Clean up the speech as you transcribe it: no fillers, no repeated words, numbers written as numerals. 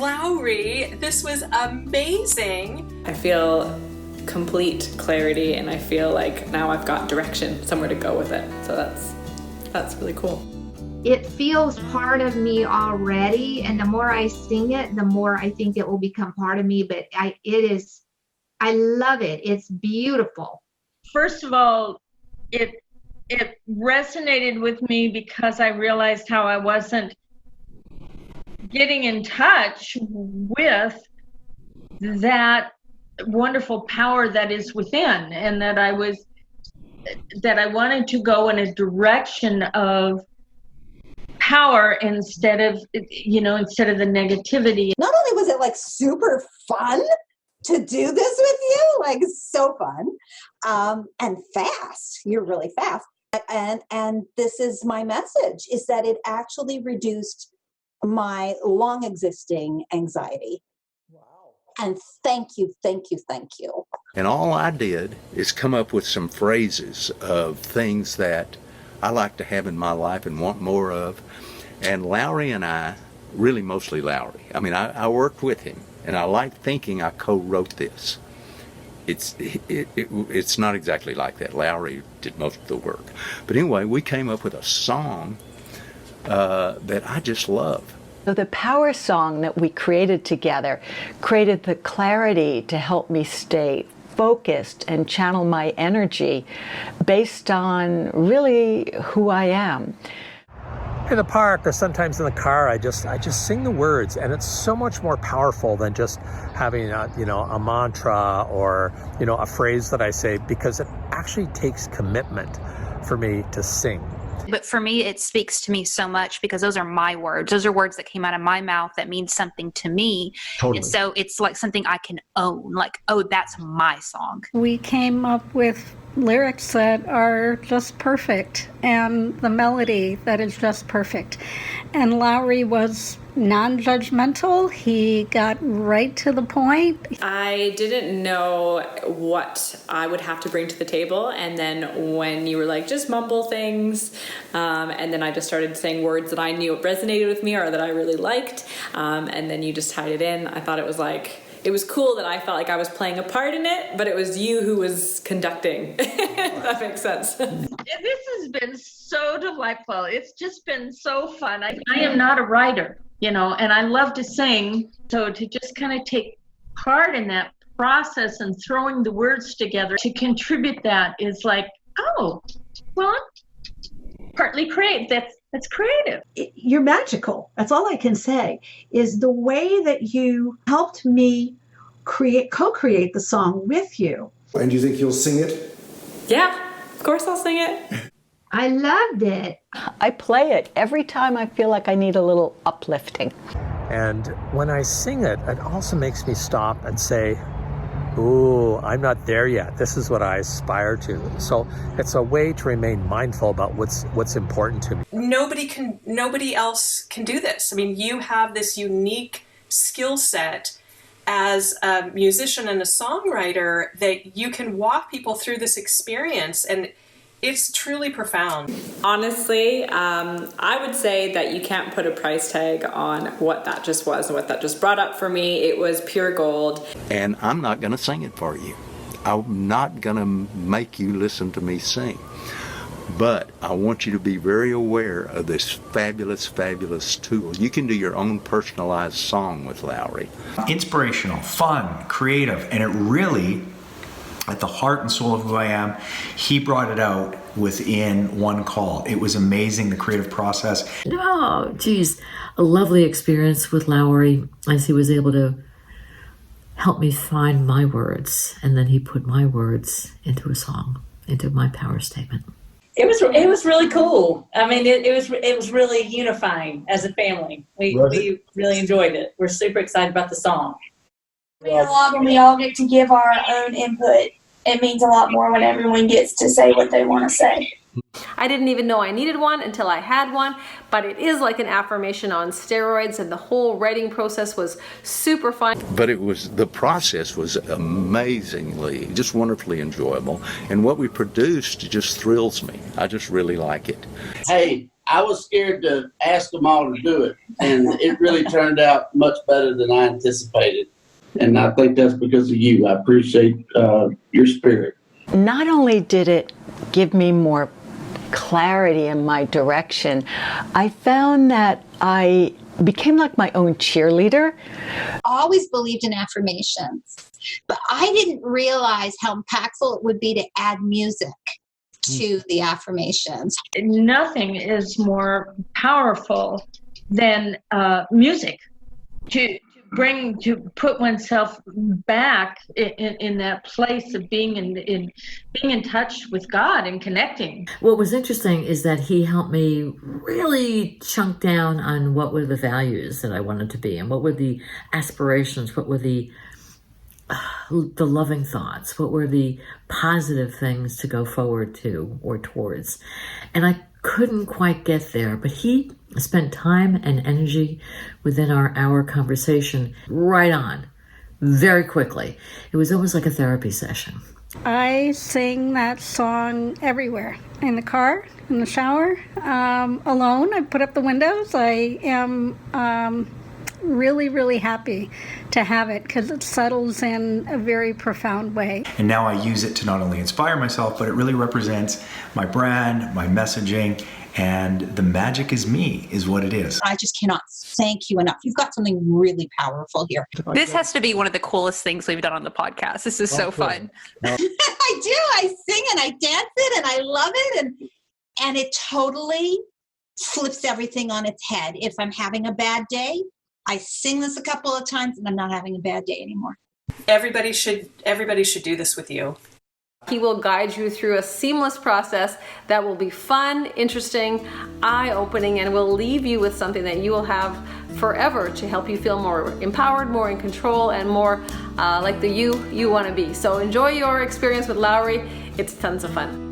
Lowry, this was amazing. I feel complete clarity, and I feel like now I've got direction, somewhere to go with it. So that's really cool. It feels part of me already, and the more I sing it, the more I think it will become part of me. But I love it. It's beautiful. First of all, it resonated with me because I realized how I wasn't getting in touch with that wonderful power that is within, and that I wanted to go in a direction of power instead of the negativity. Not only was it like super fun to do this with you, like so fun, and fast. You're really fast. And this is my message, is that it actually reduced my long existing anxiety. Wow. And thank you. And all I did is come up with some phrases of things that I like to have in my life and want more of. And Lowry and I, really mostly Lowry, I worked with him, and I like thinking I co-wrote this. It's not exactly like that. Lowry did most of the work. But anyway, we came up with a song that I just love. So the PowerSong that we created together created the clarity to help me stay focused and channel my energy based on really who I am. In the park or sometimes in the car, I just sing the words, and it's so much more powerful than just having a mantra or a phrase that I say, because it actually takes commitment for me to sing. But for me, it speaks to me so much because those are my words. Those are words that came out of my mouth that mean something to me. Totally. And so it's like something I can own. Like, oh, that's my song. We came up with lyrics that are just perfect, and the melody that is just perfect. And Lowry was non-judgmental. He got right to the point. I didn't know what I would have to bring to the table, and then when you were like, just mumble things, and then I just started saying words that I knew resonated with me or that I really liked, and then you just tied it in. I thought it was cool that I felt like I was playing a part in it, but it was you who was conducting. If that makes sense. This has been so delightful. It's just been so fun. I am not a writer, and I love to sing. So to just kind of take part in that process and throwing the words together to contribute that is like, oh, well, partly creative. That's creative. You're magical. That's all I can say, is the way that you helped me co-create the song with you. And do you think you'll sing it? Yeah, of course I'll sing it. I loved it. I play it every time I feel like I need a little uplifting. And when I sing it, it also makes me stop and say, ooh, I'm not there yet. This is what I aspire to. So it's a way to remain mindful about what's important to me. Nobody else can do this. You have this unique skill set as a musician and a songwriter that you can walk people through this experience, and it's truly profound. Honestly, I would say that you can't put a price tag on what that just was and what that just brought up for me. It was pure gold. And I'm not going to sing it for you. I'm not going to make you listen to me sing. But I want you to be very aware of this fabulous, fabulous tool. You can do your own personalized song with Lowry. Inspirational, fun, creative, and it really, at the heart and soul of who I am, he brought it out within one call. It was amazing, the creative process. Oh, geez, a lovely experience with Lowry as he was able to help me find my words, and then he put my words into a song, into my power statement. It was really cool. It was really unifying as a family. We really enjoyed it. We're super excited about the song. It means a lot when we all get to give our own input. It means a lot more when everyone gets to say what they want to say. I didn't even know I needed one until I had one, but it is like an affirmation on steroids, and the whole writing process was super fun. But the process was amazingly, just wonderfully enjoyable. And what we produced just thrills me. I just really like it. Hey, I was scared to ask them all to do it, and it really turned out much better than I anticipated. And I think that's because of you. I appreciate your spirit. Not only did it give me more clarity in my direction, I found that I became like my own cheerleader. Always believed in affirmations, but I didn't realize how impactful it would be to add music to the affirmations. Nothing is more powerful than music to put oneself back in that place of being in touch with God and connecting. What was interesting is that he helped me really chunk down on what were the values that I wanted to be and what were the aspirations, what were the loving thoughts, what were the positive things to go forward to or towards. And I couldn't quite get there, but he spent time and energy within our hour conversation right on, very quickly. It was almost like a therapy session. I sing that song everywhere, in the car, in the shower, alone. I put up the windows. I am really, really happy to have it because it settles in a very profound way. And now I use it to not only inspire myself, but it really represents my brand, my messaging, and the magic is me, is what it is. I just cannot thank you enough. You've got something really powerful here. This has to be one of the coolest things we've done on the podcast. This is so fun. I do. I sing and I dance it and I love it. And it totally flips everything on its head. If I'm having a bad day, I sing this a couple of times and I'm not having a bad day anymore. Everybody should do this with you. He will guide you through a seamless process that will be fun, interesting, eye-opening, and will leave you with something that you will have forever to help you feel more empowered, more in control, and more like the you want to be. So enjoy your experience with Lowry. It's tons of fun.